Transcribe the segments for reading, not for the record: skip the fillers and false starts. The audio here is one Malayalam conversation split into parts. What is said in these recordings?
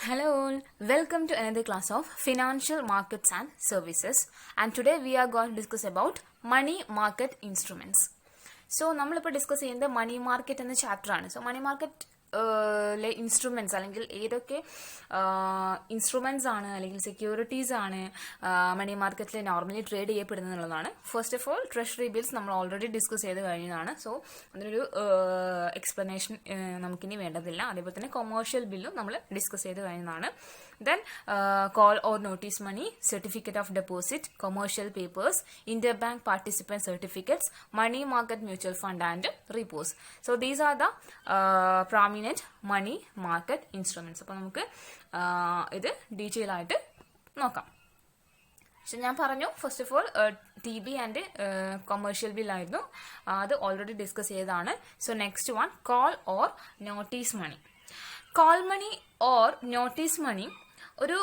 Hello all, welcome to another class of Financial Markets and Services, and today we are going to discuss about money market instruments. So നമ്മളിപ്പോൾ ഡിസ്കസ് ചെയ്യുന്നത് മണി മാർക്കറ്റ് എന്ന ചാപ്റ്റർ ആണ്. സോ മണി മാർക്കറ്റ് ഇൻസ്ട്രുമെന്റ്സ് അല്ലെങ്കിൽ ഏതൊക്കെ ഇൻസ്ട്രുമെന്റ്സ് ആണ് അല്ലെങ്കിൽ സെക്യൂരിറ്റീസ് ആണ് മണി മാർക്കറ്റിൽ നോർമലി ട്രേഡ് ചെയ്യപ്പെടുന്നത് എന്നുള്ളതാണ്. First of all treasury bills നമ്മൾ ഓൾറെഡി ഡിസ്കസ് ചെയ്ത് കഴിഞ്ഞതാണ്. സോ അതിനൊരു എക്സ്പ്ലനേഷൻ നമുക്കിനി വേണ്ടതില്ല. അതേപോലെ തന്നെ കൊമേഴ്ഷ്യൽ ബില്ലും നമ്മൾ ഡിസ്കസ് ചെയ്ത് കഴിഞ്ഞതാണ്. Then call or notice money, certificate of deposit, commercial papers, interbank participant certificates, money market mutual fund and repos. So these are the prominent money market instruments. അപ്പോൾ നമുക്ക് ഇത് ഡീറ്റെയിൽ ആയിട്ട് നോക്കാം. പക്ഷെ ഞാൻ പറഞ്ഞു first of all T B and commercial bill ആയിരുന്നു, അത് ഓൾറെഡി ഡിസ്കസ് ചെയ്തതാണ്. So next one call or notice money. Call money or notice money ഒരു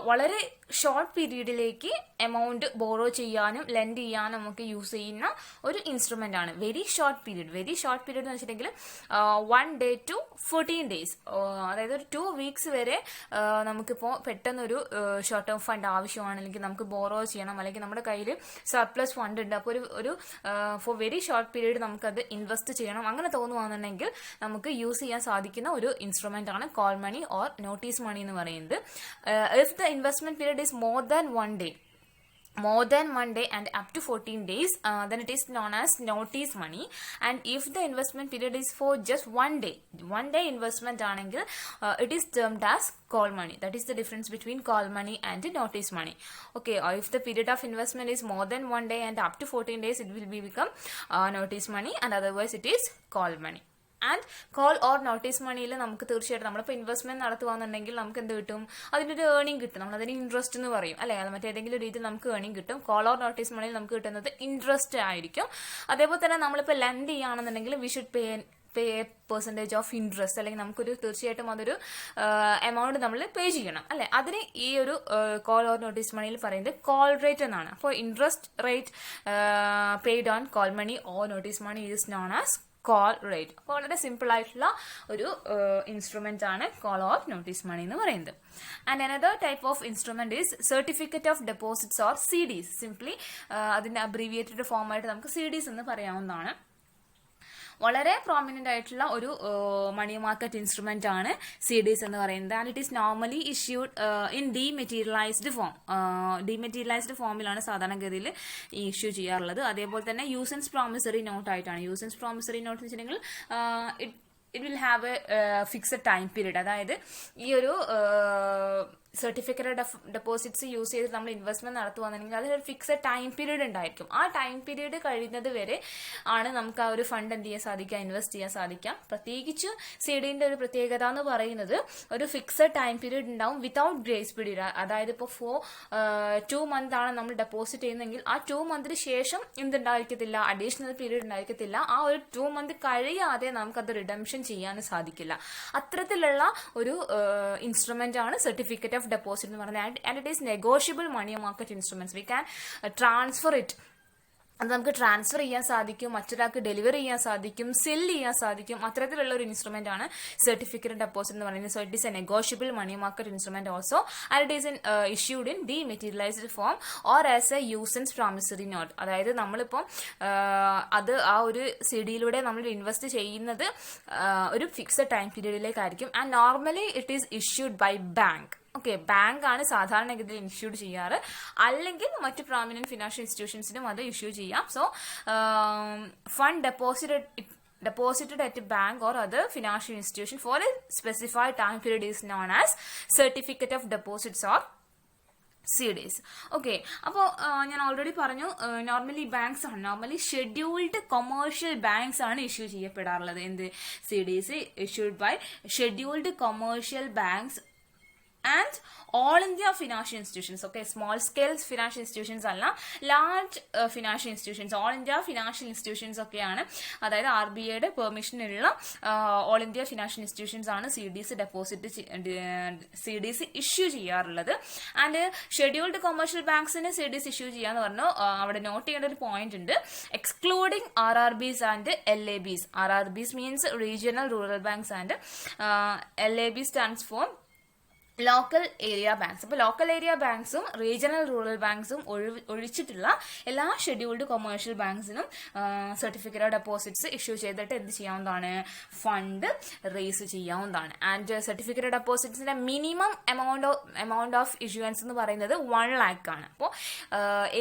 വളരെ ഷോർട്ട് പീരീഡിലേക്ക് എമൗണ്ട് ബോറോ ചെയ്യാനും ലെൻഡ് ചെയ്യാനും നമുക്ക് യൂസ് ചെയ്യുന്ന ഒരു ഇൻസ്ട്രുമെന്റ് ആണ്. വെരി ഷോർട്ട് പീരീഡ് എന്ന് വെച്ചിട്ടുണ്ടെങ്കിൽ 1 day to 14 days, അതായത് ഒരു 2 weeks വരെ നമുക്കിപ്പോൾ പെട്ടെന്നൊരു ഷോർട്ട് ടേം ഫണ്ട് ആവശ്യമാണ്, അല്ലെങ്കിൽ നമുക്ക് ബോറോ ചെയ്യണം, അല്ലെങ്കിൽ നമ്മുടെ കയ്യിൽ സർപ്ലസ് ഫണ്ട് ഉണ്ട്, അപ്പോൾ ഒരു ഫോർ വെരി ഷോർട്ട് പീരീഡ് നമുക്കത് ഇൻവെസ്റ്റ് ചെയ്യണം, അങ്ങനെ തോന്നുവാണെന്നുണ്ടെങ്കിൽ നമുക്ക് യൂസ് ചെയ്യാൻ സാധിക്കുന്ന ഒരു ഇൻസ്ട്രുമെന്റ് ആണ് call money or notice money എന്ന് പറയുന്നത്. If the investment period is more than one day and up to 14 days, then it is known as notice money. And if the investment period is for just one day investment anengil, it is termed as call money. That is the difference between call money and notice money. Okay, if the period of investment is more than one day and up to 14 days, it will become notice money, and otherwise it is call money. And call or notice മണിയിൽ നമുക്ക് തീർച്ചയായിട്ടും നമ്മളിപ്പോൾ ഇൻവെസ്റ്റ്മെന്റ് നടത്തുകയാണെന്നുണ്ടെങ്കിൽ നമുക്ക് എന്ത് കിട്ടും, അതിൻ്റെ ഒരു ഏർണിംഗ് കിട്ടും, നമ്മളതിന് ഇൻട്രസ്റ്റ് എന്ന് പറയും അല്ലെ, അത് മറ്റേതെങ്കിലും രീതിയിൽ നമുക്ക് ഏർണിംഗ് കിട്ടും. കോൾ ഓർ നോട്ടീസ് മണിയിൽ നമുക്ക് കിട്ടുന്നത് ഇൻട്രസ്റ്റ് ആയിരിക്കും. അതേപോലെ തന്നെ നമ്മളിപ്പോൾ ലെൻഡ് ചെയ്യുകയാണെന്നുണ്ടെങ്കിൽ we should pay percentage of interest, അല്ലെങ്കിൽ നമുക്കൊരു തീർച്ചയായിട്ടും അതൊരു എമൗണ്ട് നമ്മൾ പേ ചെയ്യണം അല്ലെ. അതിന് ഈ ഒരു കോൾ ഓർ നോട്ടീസ് മണിയിൽ പറയുന്നത് കോൾ റേറ്റ് എന്നാണ്. അപ്പോൾ interest rate paid on call money or notice money is known as call rate. അപ്പോൾ വളരെ സിമ്പിൾ ആയിട്ടുള്ള ഒരു ഇൻസ്ട്രുമെന്റ് ആണ് കോൾ ഓർ നോട്ടീസ് മണി എന്ന് പറയുന്നത്. And another type of instrument is certificate of deposits or CDs. Simply അതിന്റെ അബ്രീവിയേറ്റഡ് ഫോം ആയിട്ട് നമുക്ക് CDs എന്ന് പറയാവുന്നതാണ്. വളരെ പ്രോമിനന്റ് ആയിട്ടുള്ള ഒരു മണി മാർക്കറ്റ് ഇൻസ്ട്രുമെന്റ് ആണ് CDs എന്ന് പറയുന്നത്. And it is normally issued in dematerialised form. Dematerialised ഫോമിലാണ് സാധാരണഗതിയിൽ ഈ ഇഷ്യൂ ചെയ്യാറുള്ളത്. അതേപോലെ തന്നെ യൂസൻസ് പ്രോമിസറി നോട്ട് ആയിട്ടാണ്. യൂസൻസ് പ്രോമിസറി നോട്ട് എന്ന് വെച്ചിട്ടുണ്ടെങ്കിൽ it will have A fixed time period. അതായത് ഈ ഒരു സർട്ടിഫിക്കറ്റ് ഓഫ് ഡെപ്പോസിറ്റ്സ് യൂസ് ചെയ്ത് നമ്മൾ ഇൻവെസ്റ്റ്മെന്റ് നടത്തുകയാണെന്നുണ്ടെങ്കിൽ അതിനൊരു ഫിക്സഡ് ടൈം പീരീഡ് ഉണ്ടായിരിക്കും. ആ ടൈം പീരീഡ് കഴിയുന്നത് വരെ ആണ് നമുക്ക് ആ ഒരു ഫണ്ട് എന്ത് ചെയ്യാൻ സാധിക്കുക, ഇൻവെസ്റ്റ് ചെയ്യാൻ സാധിക്കാം. പ്രത്യേകിച്ച് CDന്റെ ഒരു പ്രത്യേകത എന്ന് പറയുന്നത് ഒരു ഫിക്സഡ് ടൈം പീരീഡ് ഉണ്ടാവും വിതൗട്ട് ഗ്രേസ് പീരീഡ്. അതായത് ഇപ്പോൾ 2 months ആണ് നമ്മൾ ഡെപ്പോസിറ്റ് ചെയ്യുന്നതെങ്കിൽ ആ 2 months ശേഷം എന്തുണ്ടായിരിക്കത്തില്ല, അഡീഷണൽ പീരീഡ് ഉണ്ടായിരിക്കത്തില്ല. ആ ഒരു 2 months കഴിയാതെ നമുക്കത് റിഡംഷൻ ചെയ്യാൻ സാധിക്കില്ല. അത്തരത്തിലുള്ള ഒരു ഇൻസ്ട്രുമെന്റ് ആണ് സർട്ടിഫിക്കറ്റ് ഓഫ് deposit എന്ന് പറയുന്നത്. and it is negotiable money market instruments. We can transfer it. അത് നമുക്ക് ട്രാൻസ്ഫർ ചെയ്യാൻ സാധിക്കും, മറ്റൊരാൾക്ക് ഡെലിവറി ചെയ്യാൻ സാധിക്കും, സെല് ചെയ്യാൻ സാധിക്കും. അത്തരത്തിലുള്ള ഒരു ഇൻസ്ട്രുമെന്റ് ആണ് സർട്ടിഫിക്കറ്റ് ഡെപ്പോസിറ്റ് എന്ന് പറയുന്നത്. So it is a negotiable money market instrument also, and it is issued in dematerialised form or as a usance promissory note. അതായത് നമ്മളിപ്പം അത് ആ ഒരു CDയിലൂടെ നമ്മൾ ഇൻവെസ്റ്റ് ചെയ്യുന്നത് ഒരു ഫിക്സഡ് ടൈം പീരീഡിലേക്കായിരിക്കും. And normally it is issued by bank. Okay, bank ആണ് സാധാരണഗതിയിൽ ഇഷ്യൂ ചെയ്യാറ്, അല്ലെങ്കിൽ മറ്റ് പ്രോമിനന്റ് ഫിനാൻഷ്യൽ ഇൻസ്റ്റിറ്റ്യൂഷൻസിനും അത് ഇഷ്യൂ ചെയ്യാം. So fund deposited at a bank or other financial institution for a specified time period is known as certificate of deposits or CDs. Okay, അപ്പോൾ ഞാൻ ഓൾറെഡി പറഞ്ഞു നോർമലി ബാങ്ക്സ് ആണ്, നോർമലി ഷെഡ്യൂൾഡ് കൊമേഴ്ഷ്യൽ ബാങ്ക്സ് ആണ് ഇഷ്യൂ ചെയ്യപ്പെടാറുള്ളത്. എന്ത് CDs issued by scheduled commercial banks and all India financial institutions. Okay, small scale financial institutions അല്ല, large financial institutions, all India financial institutions ഒക്കെയാണ്. അതായത് RBIയുടെ പെർമിഷൻ ഉള്ള ഓൾ ഇന്ത്യ ഫിനാൻഷ്യൽ ഇൻസ്റ്റിറ്റ്യൂഷൻസ് ആണ് CDs ഇഷ്യൂ ചെയ്യാറുള്ളത്. ആൻഡ് ഷെഡ്യൂൾഡ് കൊമേഴ്ഷ്യൽ ബാങ്ക്സിന് CDs ഇഷ്യൂ ചെയ്യാന്ന് പറഞ്ഞു. അവിടെ നോട്ട് ചെയ്യേണ്ട ഒരു പോയിന്റ് ഉണ്ട്, excluding RRBs and LABs. RRBs means regional rural banks and LAB stands for local area banks. അപ്പോൾ ലോക്കൽ ഏരിയ ബാങ്ക്സും റീജിയണൽ റൂറൽ ബാങ്ക്സും ഒഴിച്ചിട്ടുള്ള എല്ലാ ഷെഡ്യൂൾഡ് കൊമേഴ്ഷ്യൽ ബാങ്ക്സിനും സർട്ടിഫിക്കറ്റ് ഓഫ് ഡെപ്പോസിറ്റ്സ് ഇഷ്യൂ ചെയ്തിട്ട് എന്ത് ചെയ്യാവുന്നതാണ്, ഫണ്ട് റേസ് ചെയ്യാവുന്നതാണ്. And certificate of ഡെപ്പോസിറ്റ്സിന്റെ minimum amount of issuance എന്ന് പറയുന്നത് 1 lakh ആണ്. അപ്പോൾ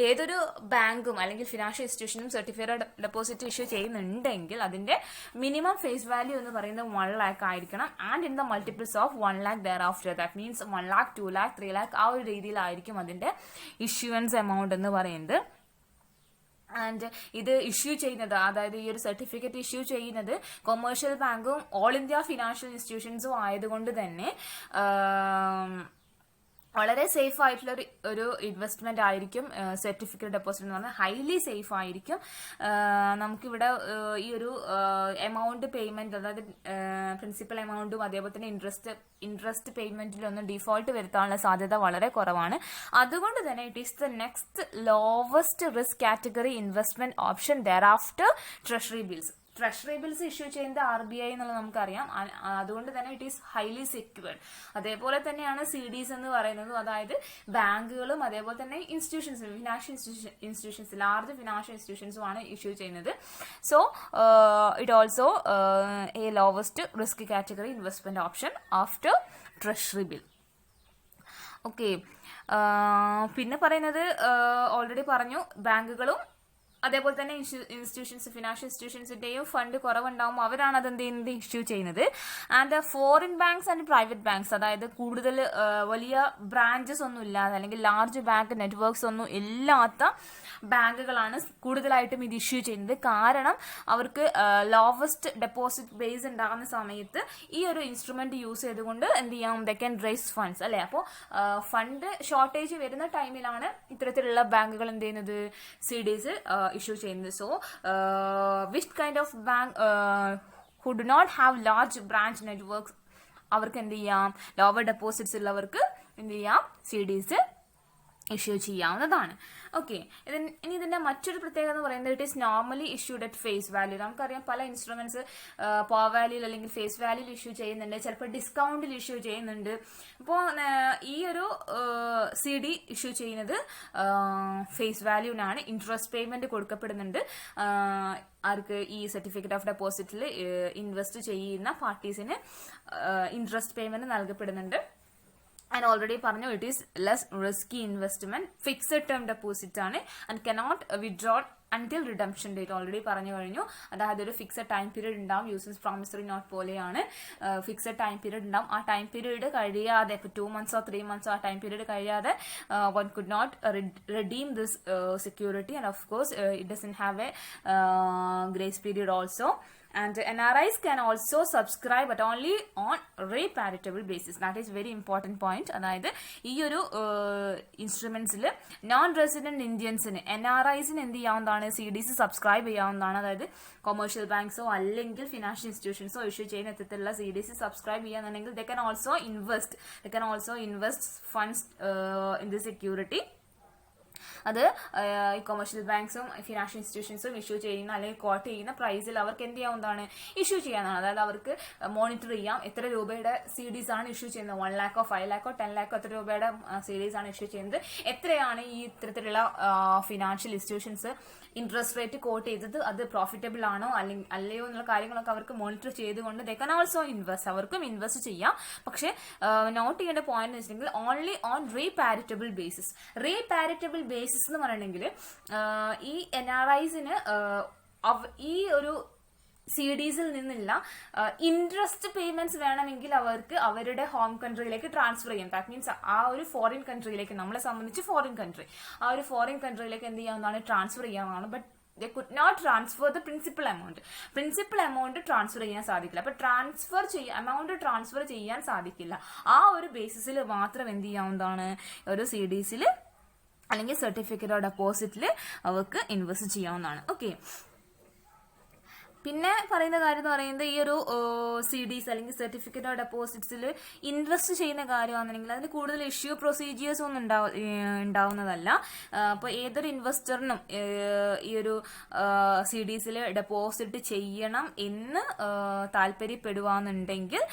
ഏതൊരു ബാങ്കും അല്ലെങ്കിൽ ഫിനാൻഷ്യൽ ഇൻസ്റ്റിറ്റ്യൂഷനും സർട്ടിഫിക്കറ്റ് ഓഫ് ഡെപ്പോസിറ്റ് ഇഷ്യൂ ചെയ്യുന്നുണ്ടെങ്കിൽ അതിന്റെ മിനിമം ഫേസ് വാല്യൂ എന്ന് പറയുന്നത് 1 lakh ആയിരിക്കണം. And in the multiples of 1 lakh thereafter that means 1 lakh, 2 lakh, 3 lakh ആ ഒരു രീതിയിലായിരിക്കും അതിന്റെ ഇഷ്യൂവൻസ് എമൗണ്ട് എന്ന് പറയുന്നത്. ആൻഡ് ഇത് ഇഷ്യൂ ചെയ്യുന്നത്, അതായത് ഈ ഒരു സർട്ടിഫിക്കറ്റ് ഇഷ്യൂ ചെയ്യുന്നത് കൊമേഴ്ഷ്യൽ ബാങ്കും ഓൾ ഇന്ത്യ ഫിനാൻഷ്യൽ ഇൻസ്റ്റിറ്റ്യൂഷൻസും ആയതുകൊണ്ട് തന്നെ വളരെ സേഫ് ആയിട്ടുള്ള ഒരു ഇൻവെസ്റ്റ്മെന്റ് ആയിരിക്കും സർട്ടിഫിക്കറ്റ് ഡെപ്പോസിറ്റ് എന്ന് പറഞ്ഞാൽ. ഹൈലി സേഫ് ആയിരിക്കും. നമുക്കിവിടെ ഈ ഒരു എമൗണ്ട് പേയ്മെന്റ്, അതായത് പ്രിൻസിപ്പൽ എമൗണ്ടും അതേപോലെ തന്നെ ഇൻട്രസ്റ്റ് പേയ്മെന്റിലൊന്നും ഡിഫോൾട്ട് വരുത്താനുള്ള സാധ്യത വളരെ കുറവാണ്. അതുകൊണ്ട് തന്നെ it is the next lowest risk category investment option thereafter treasury bills. Treasury bills issue ചെയ്യുന്നത് RBI എന്നുള്ളത് നമുക്കറിയാം. അതുകൊണ്ട് തന്നെ ഇറ്റ് ഈസ് ഹൈലി സെക്യൂർഡ്. അതേപോലെ തന്നെയാണ് CDs എന്ന് പറയുന്നത്. അതായത് ബാങ്കുകളും അതേപോലെ തന്നെ institutions, financial institutions, large financial ഇൻസ്റ്റിറ്റ്യൂഷൻസും ആണ് ഇഷ്യൂ ചെയ്യുന്നത്. So it also a lowest risk category investment option after treasury bill. Okay, പിന്നെ പറയുന്നത് ഓൾറെഡി പറഞ്ഞു, ബാങ്കുകളും അതേപോലെ തന്നെ ഇൻസ്റ്റിറ്റ്യൂഷൻസ്, ഫിനാൻഷ്യൽ ഇൻസ്റ്റിറ്റ്യൂഷൻസിന്റെയും ഫണ്ട് കുറവുണ്ടാകുമ്പോൾ അവരാണ് അത് എന്ത് ചെയ്യുന്നത്, ഇഷ്യൂ ചെയ്യുന്നത്. And foreign banks and private banks, അതായത് കൂടുതൽ വലിയ ബ്രാഞ്ചസ് ഒന്നും ഇല്ലാതെ അല്ലെങ്കിൽ ലാർജ് ബാങ്ക് നെറ്റ്വർക്ക്സ് ഒന്നും ഇല്ലാത്ത ബാങ്കുകളാണ് കൂടുതലായിട്ടും ഇത് ഇഷ്യൂ ചെയ്യുന്നത്. കാരണം അവർക്ക് ലോവസ്റ്റ് ഡെപ്പോസിറ്റ് ബേസ് ഉണ്ടാകുന്ന സമയത്ത് ഈ ഒരു ഇൻസ്ട്രുമെന്റ് യൂസ് ചെയ്തുകൊണ്ട് എന്ത് ചെയ്യാം, ദേ ക്യാൻ റേസ് ഫണ്ട്സ് അല്ലെ. അപ്പോൾ ഫണ്ട് ഷോർട്ടേജ് വരുന്ന ടൈമിലാണ് ഇത്തരത്തിലുള്ള ബാങ്കുകൾ എന്ത് ചെയ്യുന്നത്, CDs ഇഷ്യൂ ചെയ്യുന്നത്. So which kind of bank who do not have large branch networks, അവർക്ക് എന്ത് ചെയ്യാം, ലോവർ ഡെപ്പോസിറ്റ്സ് ഉള്ളവർക്ക് എന്ത് ചെയ്യാം, CDs ഇഷ്യൂ ചെയ്യാവുന്നതാണ്. ഓക്കെ, ഇനി ഇതിന്റെ മറ്റൊരു പ്രത്യേകത എന്ന് പറയുന്നത് it is normally issued at face value. നമുക്കറിയാം പല ഇൻസ്ട്രുമെന്റ്സ് പാർ വാല്യൂയിൽ അല്ലെങ്കിൽ ഫേസ് വാല്യൂയിൽ ഇഷ്യൂ ചെയ്യുന്നുണ്ട്, ചിലപ്പോൾ ഡിസ്കൗണ്ടിൽ ഇഷ്യൂ ചെയ്യുന്നുണ്ട്. അപ്പോൾ ഈ ഒരു CD ഇഷ്യൂ ചെയ്യുന്നത് ഫേസ് വാല്യൂവിനാണ്. ഇൻട്രസ്റ്റ് പേയ്മെന്റ് കൊടുക്കപ്പെടുന്നുണ്ട് ആർക്ക്, ഈ സർട്ടിഫിക്കറ്റ് ഓഫ് ഡെപ്പോസിറ്റിൽ ഇൻവെസ്റ്റ് ചെയ്യുന്ന പാർട്ടീസിന് ഇൻട്രസ്റ്റ് പേയ്മെന്റ് നൽകപ്പെടുന്നുണ്ട്. ആൻഡ് ഓൾറെഡി പറഞ്ഞു it is less risky investment, fixed term deposit ആണ് and cannot withdraw until redemption date. Already പറഞ്ഞു കഴിഞ്ഞു. അതായത് ഒരു ഫിക്സഡ് ടൈം പീരീഡ് ഉണ്ടാവും. യൂസേഴ്സ് പ്രോമിസറി നോട്ട് പോലെയാണ്, ഫിക്സഡ് ടൈം പീരീഡ് ഉണ്ടാവും. ആ ടൈം പീരീഡ് കഴിയാതെ, ഇപ്പോൾ 2 months or 3 months ആ ടൈം പീരീഡ് കഴിയാതെ one could not redeem this security, and of course it doesn't have a grace period also. And NRIs can also subscribe but only on reparitable basis. That is very important point. അതായത് ഈ ഒരു ഇൻസ്ട്രുമെന്റ്സിൽ നോൺ റെസിഡന്റ് ഇന്ത്യൻസിന്, NRIസിന് എന്ത് ചെയ്യാവുന്നതാണ്, CDs സബ്സ്ക്രൈബ് ചെയ്യാവുന്നതാണ്. അതായത് കൊമേഴ്ഷ്യൽ ബാങ്ക്സോ അല്ലെങ്കിൽ ഫിനാൻഷ്യൽ ഇൻസ്റ്റിറ്റ്യൂഷൻസോ ഇഷ്യൂ ചെയ്യുന്ന ഇത്തരത്തിലുള്ള CDs സബ്സ്ക്രൈബ് ചെയ്യാന്നുണ്ടെങ്കിൽ they can also invest funds in the security. അത് ഈ കൊമേഴ്ഷ്യൽ ബാങ്ക്സും ഫിനാൻഷ്യൽ ഇൻസ്റ്റിറ്റ്യൂഷൻസും ഇഷ്യൂ ചെയ്യുന്ന അല്ലെങ്കിൽ കോട്ട് ചെയ്യുന്ന പ്രൈസിൽ അവർക്ക് എന്ത് ചെയ്യാവുന്നതാണ്, ഇഷ്യൂ ചെയ്യാവുന്നതാണ്. അതായത് അവർക്ക് മോണിറ്റർ ചെയ്യാം എത്ര രൂപയുടെ CDs ആണ് ഇഷ്യൂ ചെയ്യുന്നത്, 1 lakh, 5 lakh, 10 lakh, എത്ര രൂപയുടെ CDs ആണ് ഇഷ്യൂ ചെയ്യുന്നത്, എത്രയാണ് ഈ ഇത്തരത്തിലുള്ള financial institutions interest rate quote ചെയ്തത്, അത് പ്രോഫിറ്റബിൾ ആണോ അല്ലയോ എന്നുള്ള കാര്യങ്ങളൊക്കെ അവർക്ക് മോണിറ്റർ ചെയ്തുകൊണ്ട് ദേ കൻ ഓൾസോ ഇൻവെസ്റ്റ്, അവർക്കും ഇൻവെസ്റ്റ് ചെയ്യാം. പക്ഷെ നോട്ട് ചെയ്യേണ്ട പോയിന്റ് എന്ന് വെച്ചിട്ടുണ്ടെങ്കിൽ ഓൺലി ഓൺ റീപാരിറ്റബിൾ ബേസിസ്. റീപാരിറ്റബിൾ ബേസിസ് എന്ന് പറയണമെങ്കിൽ ഈ NRIസിന് ഈ ഒരു CDsൽ നിന്നില്ല ഇൻട്രസ്റ്റ് പേയ്മെന്റ്സ് വേണമെങ്കിൽ അവർക്ക് അവരുടെ ഹോം കൺട്രിയിലേക്ക് ട്രാൻസ്ഫർ ചെയ്യാം. ദാറ്റ് മീൻസ് ആ ഒരു ഫോറിൻ കൺട്രിയിലേക്ക്, നമ്മളെ സംബന്ധിച്ച് ഫോറിൻ കൺട്രി, ആ ഒരു ഫോറിൻ കൺട്രിയിലേക്ക് എന്ത് ചെയ്യാവുന്നതാണ്, ട്രാൻസ്ഫർ ചെയ്യാവുന്നതാണ്. But they could not transfer the principal amount transfer ചെയ്യാൻ സാധിക്കില്ല. അപ്പൊ amount ട്രാൻസ്ഫർ ചെയ്യാൻ സാധിക്കില്ല. ആ ഒരു ബേസിസിൽ മാത്രം എന്ത് ചെയ്യാവുന്നതാണ്, ഒരു CDsൽ അല്ലെങ്കിൽ സർട്ടിഫിക്കറ്റ് ഓഫ് ഡെപ്പോസിറ്റിൽ അവർക്ക് ഇൻവെസ്റ്റ് ചെയ്യാവുന്നതാണ്. ഓക്കെ, പിന്നെ പറയുന്ന കാര്യം എന്ന് പറയുന്നത് ഈ ഒരു CDs അല്ലെങ്കിൽ സർട്ടിഫിക്കറ്റ് ഓഫ് ഡെപ്പോസിറ്റ്സിൽ ഇൻവെസ്റ്റ് ചെയ്യുന്ന കാര്യമാണെന്നുണ്ടെങ്കിൽ അതിന് കൂടുതൽ ഇഷ്യൂ പ്രൊസീജിയേഴ്സ് ഒന്നും ഉണ്ടാവുന്നതല്ല. അപ്പോൾ ഏതൊരു ഇൻവെസ്റ്ററിനും ഈ ഒരു CDsൽ ഡെപ്പോസിറ്റ് ചെയ്യണം എന്ന് താല്പര്യപ്പെടുവാന്നുണ്ടെങ്കിൽ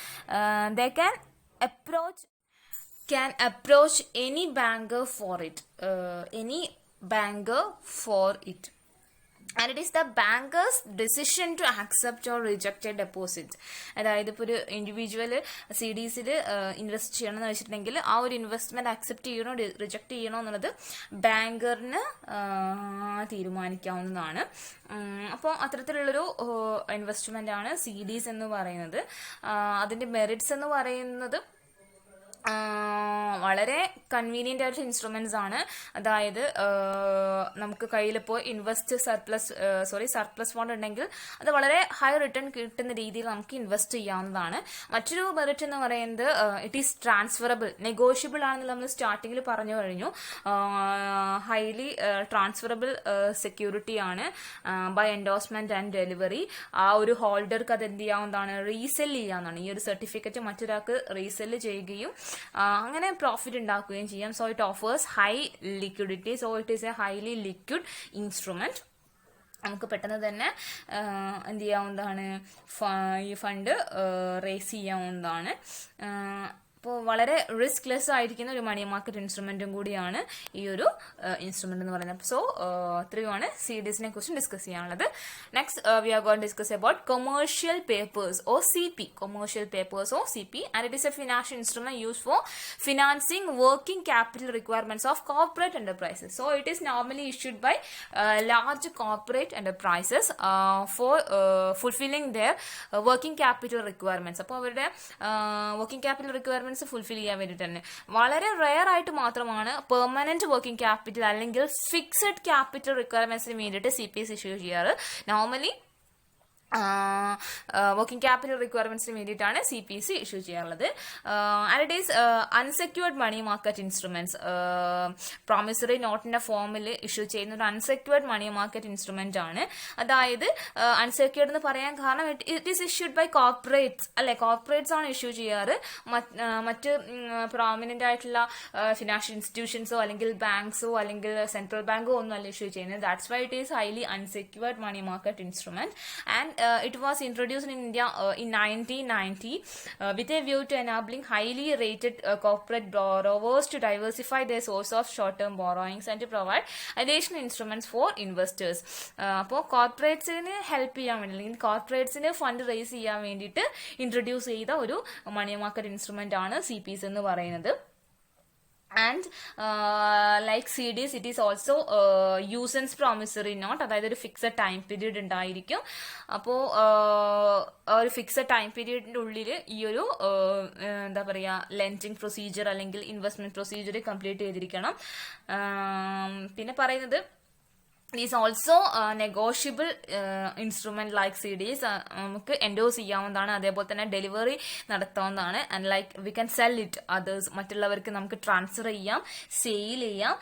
they can approach can approach any banker for it. Any banker for it. And it is the banker's decision to accept or reject a deposit. അതായത് ഇപ്പോൾ ഒരു ഇൻഡിവിജ്വൽ സി ഡിസിൽ ഇൻവെസ്റ്റ് ചെയ്യണമെന്ന് വെച്ചിട്ടുണ്ടെങ്കിൽ ആ ഒരു ഇൻവെസ്റ്റ്മെന്റ് അക്സെപ്റ്റ് ചെയ്യണോ റിജക്ട് ചെയ്യണോ എന്നുള്ളത് ബാങ്കറിന് തീരുമാനിക്കാവുന്നതാണ്. അപ്പോൾ അത്തരത്തിലുള്ളൊരു ഇൻവെസ്റ്റ്മെന്റ് ആണ് സി ഡിസ് എന്ന് പറയുന്നത്. അതിന്റെ മെറിറ്റ്സ് എന്ന് പറയുന്നത് വളരെ കൺവീനിയന്റ് ആയിട്ടുള്ള ഇൻസ്ട്രുമെന്റ്സ് ആണ്. അതായത് നമുക്ക് കയ്യിലിപ്പോൾ സർപ്ലസ് ഫണ്ട് ഉണ്ടെങ്കിൽ അത് വളരെ ഹൈ റിട്ടേൺ കിട്ടുന്ന രീതിയിൽ നമുക്ക് ഇൻവെസ്റ്റ് ചെയ്യാവുന്നതാണ്. മറ്റൊരു മെറിറ്റ് എന്ന് പറയുന്നത് ഇറ്റ് ഈസ് ട്രാൻസ്ഫറബിൾ, നെഗോഷ്യബിൾ ആണെന്ന് നമ്മൾ സ്റ്റാർട്ടിങ്ങിൽ പറഞ്ഞു കഴിഞ്ഞു. ഹൈലി ട്രാൻസ്ഫറബിൾ സെക്യൂരിറ്റി ആണ് ബൈ എൻഡോഴ്സ്മെന്റ് ആൻഡ് ഡെലിവറി. ആ ഒരു ഹോൾഡർക്ക് അത് എന്ത് ചെയ്യാവുന്നതാണ്, റീസെല് ചെയ്യാവുന്നതാണ്. ഈ ഒരു സർട്ടിഫിക്കറ്റ് മറ്റൊരാൾക്ക് റീസെല് ചെയ്യുകയും അങ്ങനെ പ്രോഫിറ്റ് ഉണ്ടാക്കുകയും ചെയ്യാം. So it offers high liquidity. So it is A highly liquid instrument. നമുക്ക് പെട്ടെന്ന് തന്നെ എന്ത് ചെയ്യാവുന്നതാണ്, ഈ ഫണ്ട് റേസ് ചെയ്യാവുന്നതാണ്. അപ്പോൾ വളരെ റിസ്ക് ലെസ് ആയിരിക്കുന്ന ഒരു മണി മാർക്കറ്റ് ഇൻസ്ട്രുമെന്റും കൂടിയാണ് ഈ ഒരു ഇൻസ്ട്രുമെന്റ് എന്ന് പറയുന്നത്. സോ ഇത്രയുമാണ് സി ഡിസിനെ കുറിച്ച് ഡിസ്കസ് ചെയ്യാനുള്ളത്. Next we are going to discuss about commercial papers or C P. Commercial papers or C P, and it is a financial instrument used for financing working capital requirements of corporate enterprises. So it is normally issued by large corporate enterprises for fulfilling their working capital requirements. അപ്പോൾ അവരുടെ വർക്കിംഗ് ക്യാപിറ്റൽ റിക്വയർമെന്റ് ഫുൾഫിൽ ചെയ്യാൻ വേണ്ടിയിട്ട് തന്നെ വളരെ റെയർ ആയിട്ട് മാത്രമാണ് പെർമനന്റ് വർക്കിംഗ് ക്യാപിറ്റൽ അല്ലെങ്കിൽ ഫിക്സഡ് ക്യാപിറ്റൽ റിക്വയർമെന്റ്സിന് വേണ്ടിയിട്ട് സി പി എസ് ഇഷ്യൂ ചെയ്യാറ്. നോർമലി വർക്കിംഗ് ക്യാപിറ്റൽ റിക്വയർമെന്റ്സിന് വേണ്ടിയിട്ടാണ് സി പി സി ഇഷ്യൂ ചെയ്യാറുള്ളത്. And it is unsecured money market instruments. Promissory നോട്ടിന്റെ ഫോമിൽ ഇഷ്യൂ ചെയ്യുന്ന ഒരു അൺസെക്യൂർഡ് മണി മാർക്കറ്റ് ഇൻസ്ട്രുമെന്റ് ആണ്. അതായത് അൺസെക്യൂർഡ് എന്ന് പറയാൻ കാരണം it is issued by corporates അല്ലെ, കോർപ്പറേറ്റ്സ് ആണ് ഇഷ്യൂ ചെയ്യാറ്. മറ്റ് പ്രോമിനന്റ് ആയിട്ടുള്ള ഫിനാൻഷ്യൽ ഇൻസ്റ്റിറ്റ്യൂഷൻസോ അല്ലെങ്കിൽ ബാങ്ക്സോ അല്ലെങ്കിൽ സെൻട്രൽ ബാങ്കോ ഒന്നും അല്ല ഇഷ്യൂ ചെയ്യുന്നത്. That's why it is highly unsecured money market instrument. And it was introduced in India in 1990 with a view to enabling highly rated corporate borrowers to diversify their source of short-term borrowings and to provide additional instruments for investors. അപ്പോൾ കോർപ്പറേറ്റ്സിന് ഹെൽപ്പ് ചെയ്യാൻ വേണ്ടി അല്ലെങ്കിൽ കോർപ്പറേറ്റ്സിന് ഫണ്ട് റേസ് ചെയ്യാൻ വേണ്ടിയിട്ട് ഇൻട്രൊഡ്യൂസ് ചെയ്ത ഒരു മണി മാർക്കറ്റ് ഇൻസ്ട്രുമെന്റ് ആണ് സി പി എസ് എന്ന് പറയുന്നത്. And like CDs, it is also use-and promissory note. അതായത് ഒരു ഫിക്സഡ് ടൈം പീരീഡ് ഉണ്ടായിരിക്കും. അപ്പോൾ ഒരു ഫിക്സഡ് ടൈം പീരീഡിന്റെ ഉള്ളിൽ ഈ ഒരു എന്താ പറയുക ലെൻഡിങ് പ്രൊസീജിയർ അല്ലെങ്കിൽ ഇൻവെസ്റ്റ്മെന്റ് പ്രൊസീജിയർ കംപ്ലീറ്റ് ചെയ്തിരിക്കണം. പിന്നെ പറയുന്നത് It is also negotiable instrument like CDs. നമുക്ക് എൻഡോസ് ചെയ്യാവുന്നതാണ്, അതേപോലെ തന്നെ ഡെലിവറി നടത്താവുന്നതാണ്. And like we can sell it others, മറ്റുള്ളവർക്ക് നമുക്ക് ട്രാൻസ്ഫർ ചെയ്യാം, സെയിൽ ചെയ്യാം.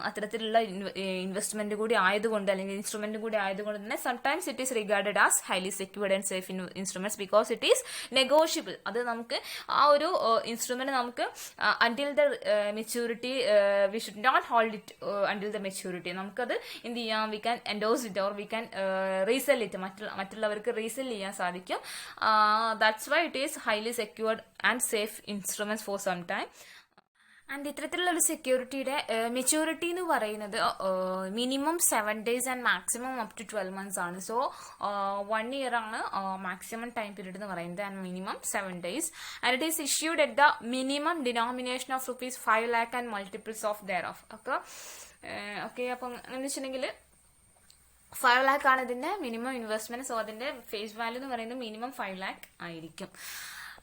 അത്തരത്തിലുള്ള ഇൻവെസ്റ്റ്മെന്റ് കൂടി ആയതുകൊണ്ട് അല്ലെങ്കിൽ ഇൻസ്ട്രുമെന്റ് കൂടി ആയതുകൊണ്ട് തന്നെ sometimes it is regarded as highly secured and safe instruments because it is negotiable. അത് നമുക്ക് ആ ഒരു ഇൻസ്ട്രുമെന്റ് നമുക്ക് until the maturity we should not hold it until the maturity. നമുക്കത് എന്ത് ചെയ്യാം, we can endorse it or we can resell it, മറ്റുള്ളവർക്ക് റീസെൽ ചെയ്യാൻ സാധിക്കും. That's why it is highly secured and safe instruments for some time. And ഇത്തരത്തിലുള്ള ഒരു സെക്യൂരിറ്റിയുടെ മെച്യൂരിറ്റി എന്ന് പറയുന്നത് minimum 7 days and maximum up to 12 months ആണ്. സോ 1 year ആണ് മാക്സിമം ടൈം പീരീഡ് എന്ന് പറയുന്നത് and minimum 7 days. And it is issued at the minimum denomination of ₹5 lakh and multiples of thereof. Okay അപ്പം എന്ന് വെച്ചിട്ടുണ്ടെങ്കിൽ 5 lakh ആണ് ഇതിന്റെ മിനിമം ഇൻവെസ്റ്റ്മെന്റ്. സോ അതിന്റെ ഫേസ് വാല്യൂ എന്ന് പറയുന്നത് മിനിമം 5 lakh ആയിരിക്കും.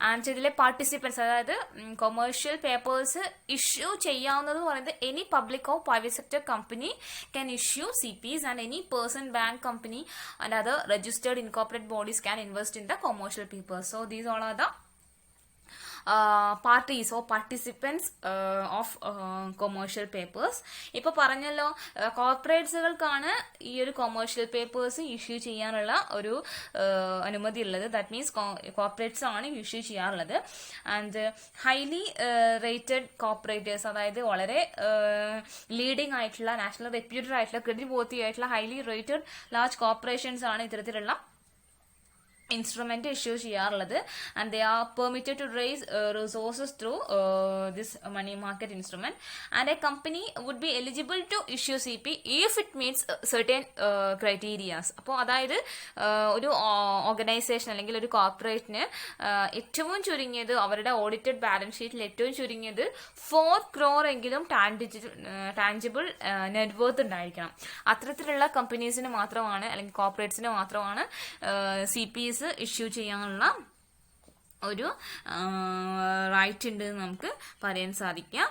ആൻഡ് ഇതിലെ പാർട്ടിസിപ്പൻസ്, അതായത് കൊമേഴ്ഷ്യൽ പേപ്പേഴ്സ് ഇഷ്യൂ ചെയ്യാവുന്നത് പറയുന്നത് any public or private sector company can issue CPs and any person, bank, company and other registered incorporate bodies can invest in the commercial papers. So these all are the parties or participants of commercial papers. ഇപ്പൊ പറഞ്ഞല്ലോ കോർപ്പറേറ്റ്സുകൾക്കാണ് ഈ ഒരു കൊമേഴ്ഷ്യൽ പേപ്പേഴ്സ് ഇഷ്യൂ ചെയ്യാനുള്ള ഒരു അനുമതി ഉള്ളത്. ദാറ്റ് മീൻസ് കോർപ്പറേറ്റ്സ് ആണ് ഇഷ്യൂ ചെയ്യാറുള്ളത്. ആൻഡ് ഹൈലി റേറ്റഡ് കോർപ്പറേറ്റേഴ്സ്, അതായത് വളരെ ലീഡിംഗ് ആയിട്ടുള്ള, നാഷണൽ റെപ്യൂട്ടഡ് ആയിട്ടുള്ള, ക്രെഡിറ്റ് വർത്തി ആയിട്ടുള്ള ഹൈലി റേറ്റഡ് ലാർജ് കോർപ്പറേഷൻസ് ആണ് ഇത്തരത്തിലുള്ള ഇൻസ്ട്രുമെന്റ് ഇഷ്യൂ ചെയ്യാറുള്ളത്, and they are permitted to raise resources through this money market instrument, and a company would be eligible to issue CP if it meets certain criterias. അപ്പോൾ അതായത് ഒരു ഓർഗനൈസേഷൻ അല്ലെങ്കിൽ ഒരു കോർപ്പറേറ്റിന് ഏറ്റവും ചുരുങ്ങിയത് അവരുടെ ഓഡിറ്റഡ് ബാലൻസ് ഷീറ്റിൽ ഏറ്റവും ചുരുങ്ങിയത് 4 crore എങ്കിലും ടാഞ്ചിബിൾ നെറ്റ്വർത്ത് ഉണ്ടായിരിക്കണം. അത്തരത്തിലുള്ള കമ്പനീസിന് മാത്രമാണ് അല്ലെങ്കിൽ കോർപ്പറേറ്റ്സിന് മാത്രമാണ് CPs ഇഷ്യൂ ചെയ്യാനുള്ള ഒരു റൈറ്റ് ഉണ്ട് എന്ന് നമുക്ക് പറയാൻ സാധിക്കുക.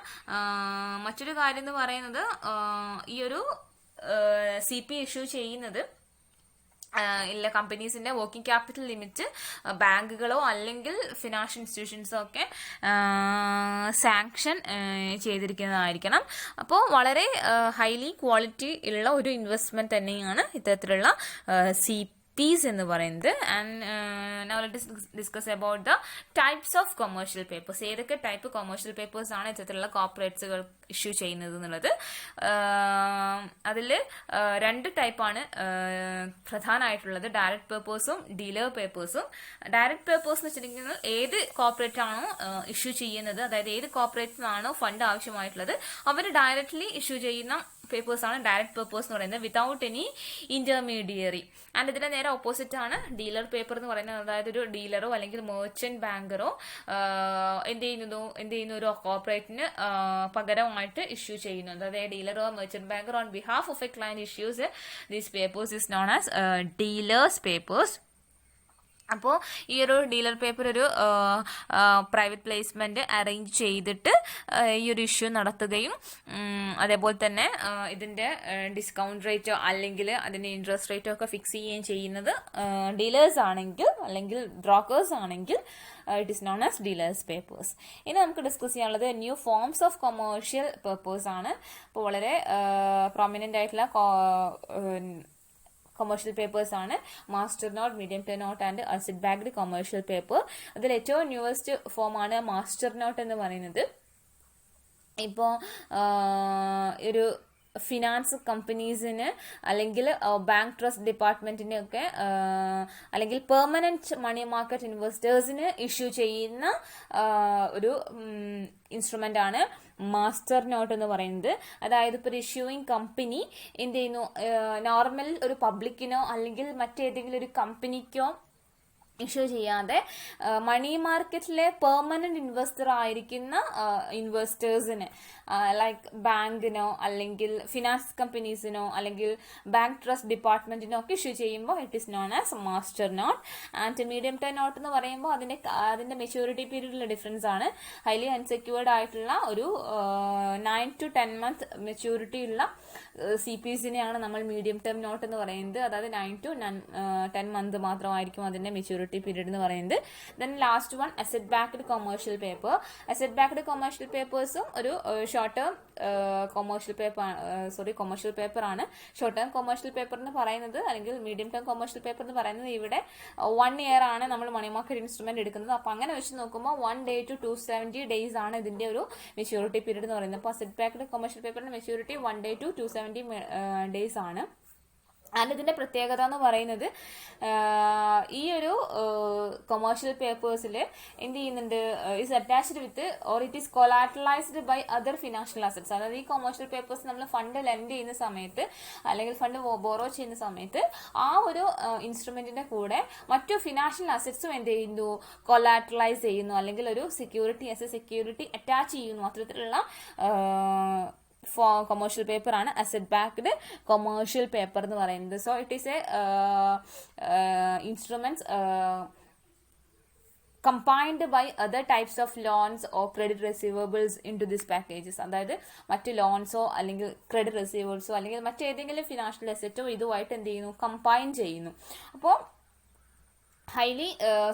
മറ്റൊരു കാര്യം എന്ന് പറയുന്നത് ഈ ഒരു CP ഇഷ്യൂ ചെയ്യുന്നത് ഇല്ല കമ്പനീസിന്റെ വർക്കിംഗ് ക്യാപിറ്റൽ ലിമിറ്റ് ബാങ്കുകളോ അല്ലെങ്കിൽ ഫിനാൻഷ്യൽ ഇൻസ്റ്റിറ്റ്യൂഷൻസോ ഒക്കെ സാങ്ഷൻ ചെയ്തിരിക്കുന്നതായിരിക്കണം. അപ്പോൾ വളരെ ഹൈലി ക്വാളിറ്റി ഉള്ള ഒരു ഇൻവെസ്റ്റ്മെന്റ് തന്നെയാണ് ഇത്തരത്തിലുള്ള CPs എന്ന് പറയുന്നത്. And now let us discuss about the types of commercial papers. ഏതൊക്കെ ടൈപ്പ് കൊമേഴ്ഷ്യൽ പേപ്പേഴ്സ് ആണ് ഇത്തരത്തിലുള്ള കോർപ്പറേറ്റ്സുകൾ ഇഷ്യൂ ചെയ്യുന്നത് എന്നുള്ളത്. അതിൽ 2 ടൈപ്പാണ് പ്രധാനമായിട്ടുള്ളത്, ഡയറക്റ്റ് പേപ്പേഴ്സും ഡീലർ പേപ്പേഴ്സും. ഡയറക്റ്റ് പേപ്പേഴ്സ് എന്ന് വെച്ചിട്ടുണ്ടെങ്കിൽ ഏത് കോർപ്പറേറ്റ് ആണോ ഇഷ്യൂ ചെയ്യുന്നത്, അതായത് ഏത് കോർപ്പറേറ്റിനാണോ ഫണ്ട് ആവശ്യമായിട്ടുള്ളത് അവർ ഡയറക്റ്റ്ലി ഇഷ്യൂ ചെയ്യുന്ന പേപ്പേഴ്സ് ആണ് ഡയറക്റ്റ് പേപ്പേഴ്സ് എന്ന് പറയുന്നത്, വിതൗട്ട് എനി ഇന്റർമീഡിയറി. ആൻഡ് ഇതിന്റെ നേരെ ഓപ്പോസിറ്റ് ആണ് ഡീലർ പേപ്പർ എന്ന് പറയുന്നത്. അതായത് ഒരു ഡീലറോ അല്ലെങ്കിൽ മെർച്ചന്റ് ബാങ്കറോ എന്ത് ചെയ്യുന്നു ഒരു കോർപ്പറേറ്റിന് പകരമായിട്ട് ഇഷ്യൂ ചെയ്യുന്നു. അതായത് dealer or merchant banker on behalf of A client issues these papers is known as dealers papers. അപ്പോൾ ഈ ഒരു ഡീലർ പേപ്പർ ഒരു പ്രൈവറ്റ് പ്ലേസ്മെന്റ് അറേഞ്ച് ചെയ്തിട്ട് ഈ ഒരു ഇഷ്യൂ നടത്തുകയും അതേപോലെ തന്നെ ഇതിന്റെ ഡിസ്കൗണ്ട് റേറ്റോ അല്ലെങ്കിൽ അതിന്റെ ഇൻട്രസ്റ്റ് റേറ്റോ ഒക്കെ ഫിക്സ് ചെയ്യുകയും ചെയ്യുന്നത് ഡീലേഴ്സ് ആണെങ്കിൽ അല്ലെങ്കിൽ ബ്രോക്കേഴ്സ് ആണെങ്കിൽ it is known as dealers papers. ഇനി നമുക്ക് ഡിസ്കസ് ചെയ്യാനുള്ളത് new forms of commercial papers ആണ്. അപ്പോൾ വളരെ പ്രൊമിനന്റ് ആയിട്ടുള്ള കൊമേഴ്ഷ്യൽ പേപ്പേഴ്സ് ആണ് master note, medium term note and asset backed commercial paper. അതിൽ ഏറ്റവും ന്യൂവസ്റ്റ് ഫോമാണ് മാസ്റ്റർ നോട്ട് എന്ന് പറയുന്നത്. ഇപ്പോൾ ഒരു ഫിനാൻസ് കമ്പനീസിന് അല്ലെങ്കിൽ ബാങ്ക് ട്രസ്റ്റ് ഡിപ്പാർട്ട്മെന്റിന് ഒക്കെ അല്ലെങ്കിൽ പെർമനന്റ് മണി മാർക്കറ്റ് ഇൻവെസ്റ്റേഴ്സിന് ഇഷ്യൂ ചെയ്യുന്ന ഒരു ഇൻസ്ട്രുമെന്റ് ആണ് മാസ്റ്റർ നോട്ട് എന്ന് പറയുന്നത്. അതായത് ഇപ്പോൾ ഒരു ഇഷ്യൂയിങ് കമ്പനി എന്ത് ചെയ്യുന്നു, നോർമൽ ഒരു പബ്ലിക്കിനോ അല്ലെങ്കിൽ മറ്റേതെങ്കിലും ഒരു കമ്പനിക്കോ ഇഷ്യൂ ചെയ്യാതെ മണി മാർക്കറ്റിലെ പെർമനന്റ് ഇൻവെസ്റ്റർ ആയിരിക്കുന്ന ഇൻവെസ്റ്റേഴ്സിന് ലൈക്ക് ബാങ്കിനോ അല്ലെങ്കിൽ ഫിനാൻസ് കമ്പനീസിനോ അല്ലെങ്കിൽ ബാങ്ക് ട്രസ്റ്റ് ഡിപ്പാർട്ട്മെന്റിനോ ഒക്കെ ഇഷ്യൂ ചെയ്യുമ്പോൾ it is known as master note. And medium term note എന്ന് പറയുമ്പോൾ അതിന്റെ മെച്യൂരിറ്റി പീരീഡിലുള്ള ഡിഫറൻസ് ആണ്. ഹൈലി അൺസെക്യൂർഡ് ആയിട്ടുള്ള ഒരു 9 to 10 month മെച്യൂരിറ്റി ഉള്ള CPസിനെയാണ് നമ്മൾ മീഡിയം ടേം നോട്ട് എന്ന് പറയുന്നത്. അതായത് 9 to 10 month മാത്രമായിരിക്കും അതിന്റെ മെച്യൂരിറ്റി പീരീഡ് എന്ന് പറയുന്നത്. Then last one asset backed commercial paper. Asset backed commercial പേപ്പേഴ്സും ഒരു ഷോർട്ട് ടേം കൊമേഴ്ഷ്യൽ പേപ്പർ ആണ്. ഷോർട്ട് ടേം കൊമേഴ്ഷ്യൽ പേപ്പർ എന്ന് പറയുന്നത് അല്ലെങ്കിൽ മീഡിയം ടേം കൊമേഴ്ഷ്യൽ പേപ്പർ എന്ന് പറയുന്നത് ഇവിടെ 1 year ആണ് നമ്മൾ മണി മാർക്കറ്റ് ഇൻസ്ട്രുമെന്റ് എടുക്കുന്നത്. അപ്പൊ അങ്ങനെ വെച്ച് നോക്കുമ്പോൾ 1 day to 270 days ആണ് ഇതിന്റെ ഒരു മെച്യൂരിറ്റി പീരീഡ് എന്ന് പറയുന്നത്. അപ്പോൾ അസറ്റ് ബാക്ക്ഡ് കൊമേഴ്ഷ്യൽ പേപ്പറിന്റെ മെച്യൂരിറ്റി 1 day to 270 days ആണ്. ആൻഡ് ഇതിന്റെ പ്രത്യേകത എന്ന് പറയുന്നത് ഈ ഒരു കൊമേഴ്ഷ്യൽ പേപ്പേഴ്സിൽ എന്ത് ചെയ്യുന്നുണ്ട്, is attached with or it is collateralised by other financial assets. അതായത് ഈ കൊമേഴ്ഷ്യൽ പേപ്പേഴ്സ് നമ്മൾ ഫണ്ട് ലെൻഡ് ചെയ്യുന്ന സമയത്ത് അല്ലെങ്കിൽ ഫണ്ട് ബോറോ ചെയ്യുന്ന സമയത്ത് ആ ഒരു ഇൻസ്ട്രുമെന്റിന്റെ കൂടെ മറ്റു ഫിനാൻഷ്യൽ അസറ്റ്സും എന്ത് ചെയ്യുന്നു, കൊളാറ്ററലൈസ് ചെയ്യുന്നു അല്ലെങ്കിൽ ഒരു സെക്യൂരിറ്റി അറ്റാച്ച് ചെയ്യുന്നു. അത്തരത്തിലുള്ള കൊമേഴ്ഷ്യൽ പേപ്പർ ആണ് അസറ്റ് ബാക്ക്ഡ് കൊമേഴ്ഷ്യൽ പേപ്പർ എന്ന് പറയുന്നത്. So it is A instruments combined by other types of loans or credit receivables into these packages. അതായത് മറ്റ് ലോൺസോ അല്ലെങ്കിൽ ക്രെഡിറ്റ് റിസീവേഴ്സോ അല്ലെങ്കിൽ മറ്റേതെങ്കിലും ഫിനാൻഷ്യൽ അസറ്റോ ഇതുമായിട്ട് എന്ത് ചെയ്യുന്നു, കമ്പൈൻ ചെയ്യുന്നു. അപ്പോൾ ഹൈലി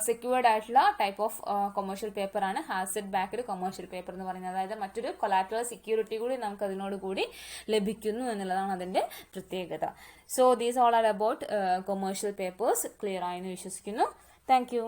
സെക്യൂർഡ് ആയിട്ടുള്ള ടൈപ്പ് ഓഫ് കൊമേഴ്ഷ്യൽ പേപ്പർ ആണ് അസറ്റ് ബാക്ക്ഡ് കൊമേഴ്ഷ്യൽ പേപ്പർ എന്ന് പറയുന്നത്. അതായത് മറ്റൊരു കൊളാറ്ററൽ സെക്യൂരിറ്റി കൂടി നമുക്ക് അതിനോട് കൂടി ലഭിക്കുന്നു എന്നുള്ളതാണ് അതിന്റെ പ്രത്യേകത. So these all are about commercial papers. Clear ആയെന്ന് വിശ്വസിക്കുന്നു. Thank you.